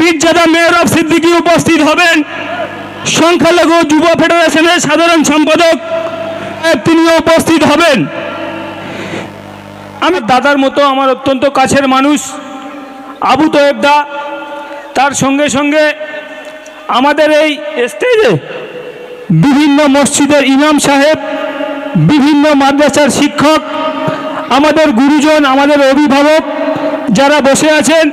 পীরজাদা মেহরাব সিদ্দিকী উপস্থিত হবেন। সংখ্যালঘু যুব ফেডারেশনের সাধারণ সম্পাদক তিনিও উপস্থিত হবেন। আমি দাদার মতো আমার অত্যন্ত কাছের মানুষ আবু তয়েব দা, তার সঙ্গে সঙ্গে আমাদের এই স্টেজে বিভিন্ন মসজিদের ইমাম সাহেব, বিভিন্ন মাদ্রাসার শিক্ষক, আমাদের গুরুজন, আমাদের অভিভাবক যারা বসে আছেন,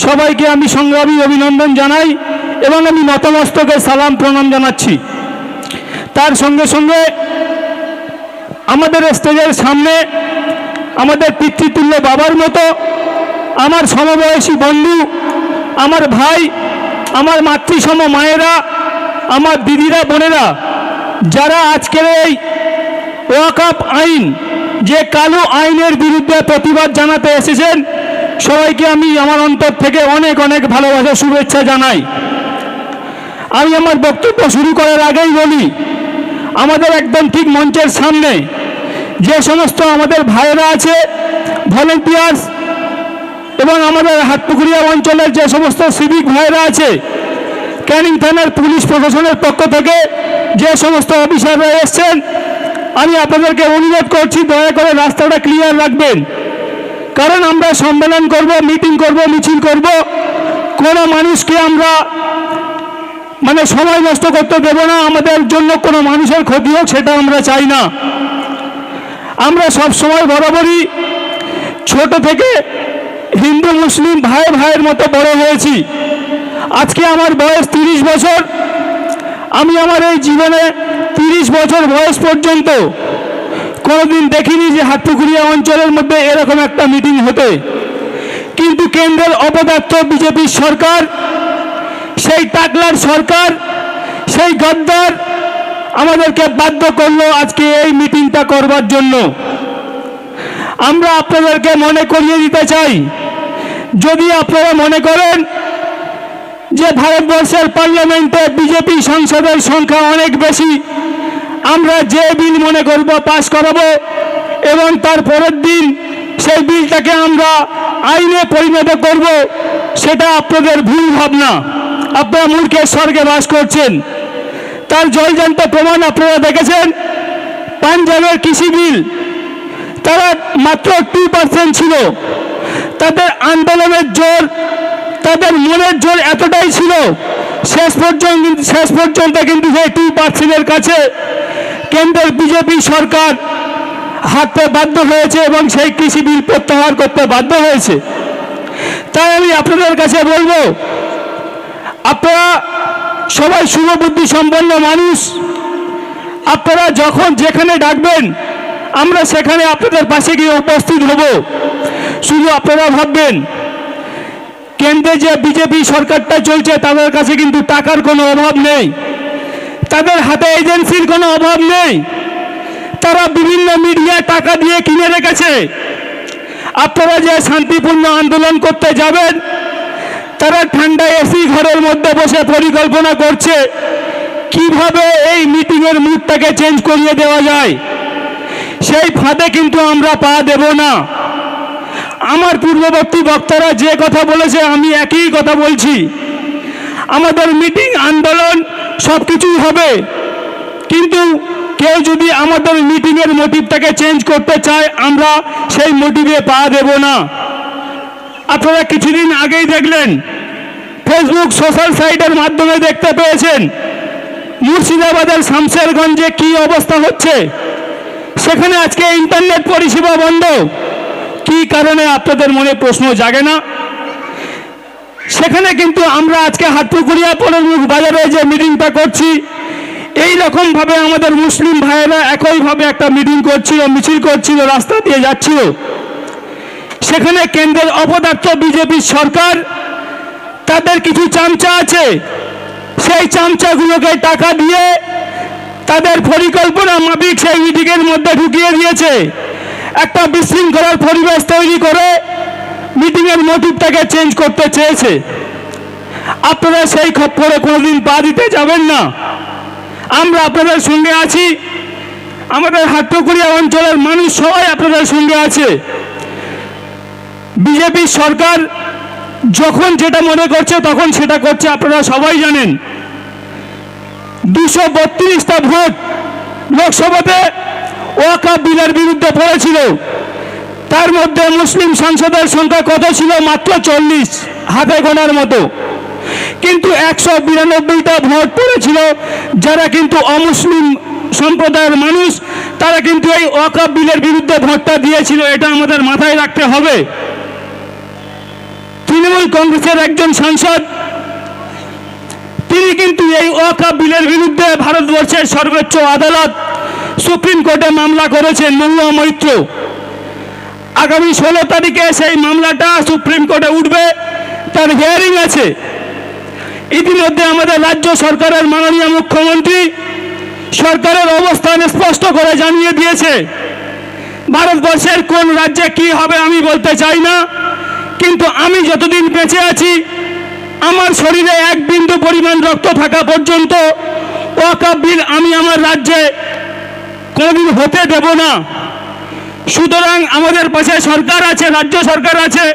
সবাইকে আমি সংগ্রামী অভিনন্দন জানাই এবং আমি নতমস্তকে সালাম প্রণাম জানাচ্ছি। তার সঙ্গে সঙ্গে আমাদের স্টেজের সামনে আমাদের পিতৃতুল্য বাবার মতো আমার সমবয়সী বন্ধু, আমার ভাই, আমার মাতৃসম মায়েরা, আমার দিদিরা, বোনেরা, যারা আজকের এই ওয়াকফ আইন, যে কালো আইনের বিরুদ্ধে প্রতিবাদ জানাতে এসেছেন, সবাইকে আমি আমার অন্তর থেকে অনেক অনেক ভালোবাসা, শুভেচ্ছা জানাই। আমি আমার বক্তব্য শুরু করার আগেই বলি, আমাদের একদম ঠিক মঞ্চের সামনে যে সমস্ত আমাদের ভাইয়েরা আছে, ভলেন্টিয়ার্স, এবং আমাদের হাটপুকুরিয়া অঞ্চলের যে সমস্ত সিভিক ভাইয়েরা আছে, ক্যানিং থানার পুলিশ প্রশাসনের পক্ষ থেকে যে সমস্ত অফিসাররা এসছেন, আমি আপনাদেরকে অনুরোধ করছি দয়া করে রাস্তাটা ক্লিয়ার রাখবেন। কারণ আমরা সম্মেলন করব, মিটিং করব, মিছিল করব, কোনো মানুষকে আমরা সময় নষ্ট করতে দেব না। আমাদের জন্য কোনো মানুষের ক্ষতি হোক, সেটা আমরা চাই না। আমরা সব সময় বরাবরই ছোট থেকে হিন্দু মুসলিম ভাই ভাইয়ের মতো বড় হয়েছি। আজকে আমার বয়স 30 বছর। আমি আমার এই জীবনে 30 বছর বয়স পর্যন্ত কোনোদিন দেখিনি যে হাটপুকুরিয়া অঞ্চলের মধ্যে এরকম একটা মিটিং হতে। কিন্তু কেন্দ্রের অপদার্থ বিজেপির সরকার, সেই টাকলার সরকার, সেই গদ্দার আমাদেরকে বাধ্য করলো আজকে এই মিটিংটা করবার জন্য। আমরা আপনাদেরকে মনে করিয়ে দিতে চাই, যদি আপনারা মনে করেন যে ভারতবর্ষের পার্লামেন্টে বিজেপি সাংসদের সংখ্যা অনেক বেশি, আমরা যে বিল মনে করব পাশ করাবো এবং তার পরের দিন সেই বিলটাকে আমরা আইনে পরিণত করব, সেটা আপনাদের ভুল ভাবনা। আপনারা মূর্খের স্বর্গে বাস করছেন। তার জলজান্ত প্রমাণ আপনারা দেখেছেন। পাঞ্জাবের কৃষি বিল, তারা মাত্র 2% ছিল। তাদের আন্দোলনের জোর, তাদের মনের জোর এতটাই ছিল, শেষ পর্যন্ত কিন্তু সেই 2%-এর কাছে কেন্দ্রের বিজেপি সরকার হাঁটতে বাধ্য হয়েছে এবং সেই কৃষি বিল প্রত্যাহার করতে বাধ্য হয়েছে। তাই আমি আপনাদের কাছে বলবো, আপনারা সবাই শুভবুদ্ধি সম্পন্ন মানুষ। আপনারা যখন যেখানে ডাকবেন আমরা সেখানে আপনাদের পাশে গিয়ে উপস্থিত হব। শুধু আপনারা ভাববেন, কেন্দ্রে যে বিজেপি সরকারটা চলছে তাদের কাছে কিন্তু টাকার কোনো অভাব নেই, তাদের হাতে এজেন্সির কোনো অভাব নেই। তারা বিভিন্ন মিডিয়া টাকা দিয়ে কিনে রেখেছে। আপনারা যে শান্তিপূর্ণ আন্দোলন করতে যাবেন, তারা ঠান্ডা এসি ঘরের মধ্যে বসে পরিকল্পনা করছে কিভাবে এই মিটিংয়ের মুডটাকে চেঞ্জ করিয়ে দেওয়া যায়। সেই ফাঁদে কিন্তু আমরা পা দেব না। আমার পূর্ববর্তী বক্তারা যে কথা বলেছে আমি একই কথা বলছি। আমাদের মিটিং, আন্দোলন সব কিছুই হবে, কিন্তু কেউ যদি আমাদের মিটিংয়ের মোটিভটাকে চেঞ্জ করতে চায়, আমরা সেই মোটিভে পা দেব না। আপনারা কিছুদিন আগেই দেখলেন, ফেসবুক সোশ্যাল সাইটের মাধ্যমে দেখতে পেয়েছেন মুর্শিদাবাদের শামশেরগঞ্জে কি অবস্থা হচ্ছে। সেখানে আজকে ইন্টারনেট পরিষেবা বন্ধ। কি কারণে আপনাদের মনে প্রশ্ন জাগে না? সেখানে কিন্তু আমরা আজকে হাটপুকুরিয়া পনেরমুখ বাজারে যে মিটিংটা করছি, এই রকমভাবে আমাদের মুসলিম ভাইয়েরা একইভাবে একটা মিটিং করছিল, মিছিল করছিল, রাস্তা দিয়ে যাচ্ছিল। সেখানে কেন্দ্রের অপদার্থ বিজেপির সরকার, তাদের কিছু চামচা আছে, সেই চামচাগুলোকে টাকা দিয়ে তাদের পরিকল্পনা মাফিক সেই মিটিংয়ের মধ্যে ঢুকিয়ে দিয়েছে। একটা বিশৃঙ্খলার পরিবেশ তৈরি করে মিটিংয়ের মোটিভটাকে চেঞ্জ করতে চেয়েছে। আপনারা সেই খপ্পরে কোনোদিন পা দিতে যাবেন না। আমরা আপনাদের সঙ্গে আছি। আমাদের হাটপুকুরিয়া অঞ্চলের মানুষ সবাই আপনাদের সঙ্গে আছে। বিজেপি সরকার যখন যেটা মনে করছে তখন সেটা করছে। আপনারা সবাই জানেন 232টা ভোট লোকসভাতে ওয়াকফ বিলের বিরুদ্ধে পড়েছিল। তার মধ্যে মুসলিম সাংসদের সংখ্যা কত ছিল? মাত্র 40, হাতে গোনার মতো। কিন্তু 192টা ভোট পড়েছিল যারা কিন্তু অমুসলিম সম্প্রদায়ের মানুষ, তারা কিন্তু এই ওয়াকফ বিলের বিরুদ্ধে ভোটটা দিয়েছিল। এটা আমাদের মাথায় রাখতে হবে। তৃণমূল কংগ্রেসের একজন সাংসদ তিনি কিন্তু এই ওয়াকফ বিলের বিরুদ্ধে ভারতবর্ষের সর্বোচ্চ আদালত সুপ্রিম কোর্টে মামলা করেছেন, মহুয়া মৈত্র। আগামী 16 তারিখে সেই মামলাটা সুপ্রিম কোর্টে উঠবে, তার হিয়ারিং আছে। ইতিমধ্যে আমাদের রাজ্য সরকারের মাননীয় মুখ্যমন্ত্রী সরকারের অবস্থান স্পষ্ট করে জানিয়ে দিয়েছে। ভারতবর্ষের কোন রাজ্যে কি হবে আমি বলতে চাই না, কিন্তু আমি যতদিন বেঁচে আছি আমার শরীরে এক বিন্দু পরিমাণ রক্ত থাকা পর্যন্ত ওয়াকফ বিল আমি আমার রাজ্যে কোনোদিন হতে দেব না। সুতরাং আমাদের পাশে সরকার আছে, রাজ্য সরকার আছে,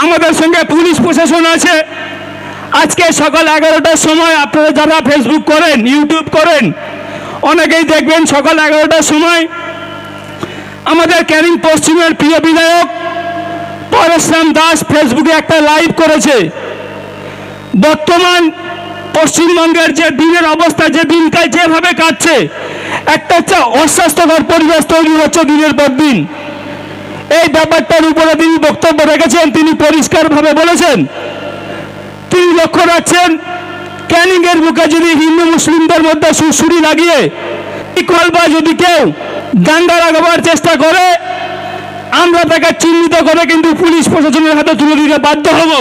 আমাদের সঙ্গে পুলিশ প্রশাসন আছে। আজকে সকাল 11টার সময় আপনারা যারা ফেসবুক করেন, ইউটিউব করেন, অনেকেই দেখবেন সকাল 11টার সময় আমাদের ক্যানিং পশ্চিমের প্রিয় বিধায়ক পরেশরাম দাস ফেসবুকে একটা লাইভ করেছে। বর্তমান পশ্চিমবঙ্গের যে দিনের অবস্থা, যে দিনকাল যেভাবে কাটছে, একটা অস্বাস্থ্যকর পরিবেশ তৈরি হচ্ছে দিনের পর দিন। এই ব্যাপারটার উপরে তিনি বক্তব্য রেখেছেন। তিনি পরিষ্কারভাবে বলেছেন, তিনি লক্ষ্য রাখছেন ক্যানিং এর বুকে যদি হিন্দু মুসলিমদের মধ্যে সুরসুরি লাগিয়ে বা যদি কেউ দাঙ্গা লাগাবার চেষ্টা করে, আমরা তাকে চিহ্নিত করে কিন্তু পুলিশ প্রশাসনের হাতে তুলে দিতে বাধ্য হব,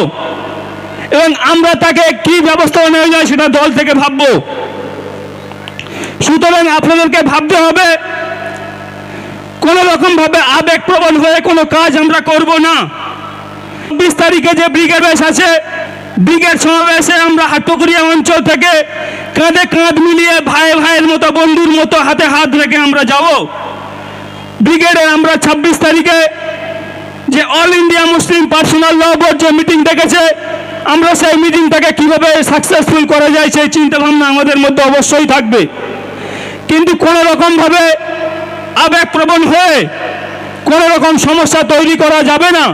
এবং আমরা তাকে কি ব্যবস্থা নেওয়া যায় সেটা দল থেকে ভাববো। সুতরাং আপনাদেরকে ভাবতে হবে, কোন রকম ভাবে আবেগপ্রবণ হয়ে কোনো কাজ আমরা করব না। 20 তারিখে যে ব্রিগেড আছে, ব্রিগেড সমাবেশে আমরা হাটপুকুরিয়া অঞ্চল থেকে কাঁধে কাঁধ মিলিয়ে ভাই ভাইয়ের মতো, বন্ধুর মতো হাতে হাত রেখে আমরা যাব ব্রিগেডে। আমরা 26 তারিখে যে অল ইন্ডিয়া মুসলিম পার্সোনাল ল বোর্ড যে মিটিং ডেকেছে, আমরা সেই মিটিংটাকে কিভাবে সাকসেসফুল করা যায় সেই চিন্তাভাবনা আমাদের মধ্যে অবশ্যই থাকবে। কিন্তু কোনো রকমভাবে আবেগপ্রবণ হয়ে কোনো রকম সমস্যা তৈরি করা যাবে না।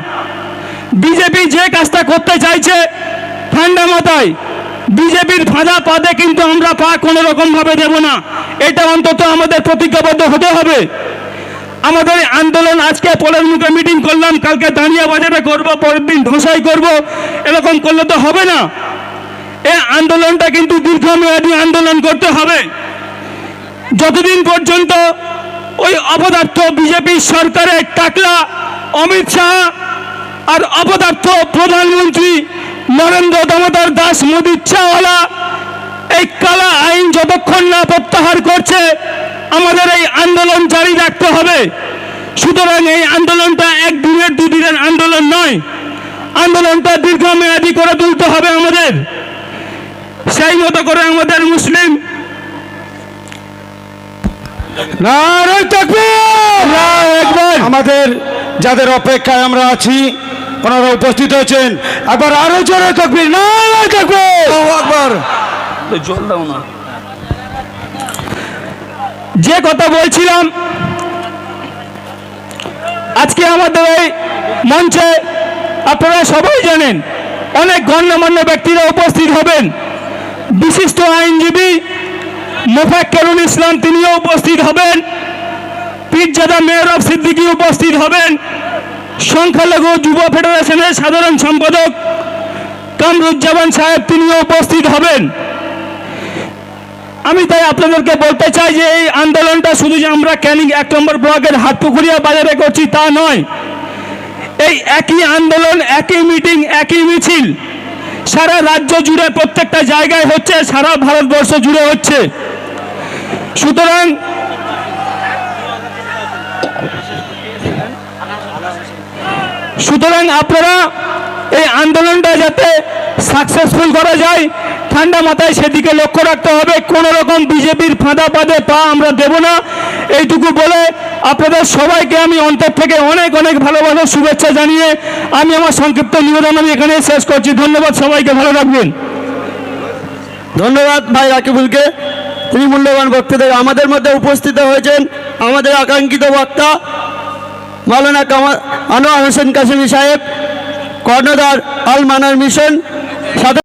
বিজেপি যে কাজটা করতে চাইছে ঠান্ডা মাথায়, বিজেপির ফাঁদা পাদে কিন্তু আমরা পা কোনো রকমভাবে দেব না। এটা অন্তত আমাদের প্রতিজ্ঞাবদ্ধ হতে হবে। আমাদের আন্দোলন আজকে পোলের মুখে মিটিং করলাম, কালকে দাঁড়িয়া বাজারে করবো, পরের দিন ধসাই করব, এরকম করলে তো হবে না। এই আন্দোলনটা কিন্তু দীর্ঘমেয়াদী আন্দোলন করতে হবে। যতদিন পর্যন্ত ওই অপদার্থ বিজেপি সরকারের টাকলা অমিত শাহ আর অপদার্থ প্রধানমন্ত্রী নরেন্দ্র দামোদর দাস মোদির চাওয়ালা এই কালা আইন যতক্ষণ না প্রত্যাহার করছে, আমাদের এই আন্দোলন জারি রাখতে হবে। সুতরাং এই আন্দোলনটা একদিনের দুদিনের আন্দোলন নয়, আন্দোলনটা দীর্ঘমেয়াদী করে তুলতে হবে আমাদের। সেই মতো করে আমাদের মুসলিম আমাদের যাদের অপেক্ষায় আমরা আছি ওনারা উপস্থিত হয়েছেন, একবার আরো জোরে তাকবীর, নারায়ে তাকবীর, আল্লাহু আকবার। জল দাও না। যে কথা বলছিলাম, আজকে আমাদের এই মঞ্চে আপনারা সবাই জানেন অনেক গণ্যমান্য ব্যক্তিরা উপস্থিত হবেন। বিশিষ্ট আইনজীবী মোফাক্কেরুল ইসলাম তিনিও উপস্থিত হবেন, পীরজাদা মেহরাব সিদ্দিকী উপস্থিত হবেন, সংখ্যালঘু যুব ফেডারেশনের সাধারণ সম্পাদক কামরুজ্জামান সাহেব তিনিও উপস্থিত হবেন। আমি তাই আপনাদেরকে বলতে চাই যে এই আন্দোলনটা শুধু যে আমরা ক্যানিং 1 নম্বর ব্লকের হাটপুকুরিয়া বাজারে করছি তা নয়। এই একই আন্দোলন, একই মিটিং, একই মিছিল সারা রাজ্য জুড়ে প্রত্যেকটা জায়গায় হচ্ছে, সারা ভারতবর্ষ জুড়ে হচ্ছে। সুতরাং আপনারা এই আন্দোলনটা যাতে সাকসেসফুল করা যায় ঠান্ডা মাথায় সেদিকে লক্ষ্য রাখতে হবে। কোনো রকম বিজেপির ফাঁদা পাদে পা আমরা দেব না, এইটুকু বলে আপনাদের সবাইকে আমি অন্তর থেকে অনেক অনেক ভালোবাসা শুভেচ্ছা জানিয়ে আমি আমার সংক্ষিপ্ত নিবেদন আমি এখানে শেষ করছি। ধন্যবাদ, সবাইকে ভালো রাখবেন। ধন্যবাদ ভাই রাকিবুলকে, তিনি মূল্যবান বক্তব্য আমাদের মধ্যে উপস্থিত হয়েছেন। আমাদের আকাঙ্ক্ষিত বক্তা মাওলানা আনোয়ার হোসেন কাসেমি সাহেব, কর্ণধার আল মানার মিশন। সাথে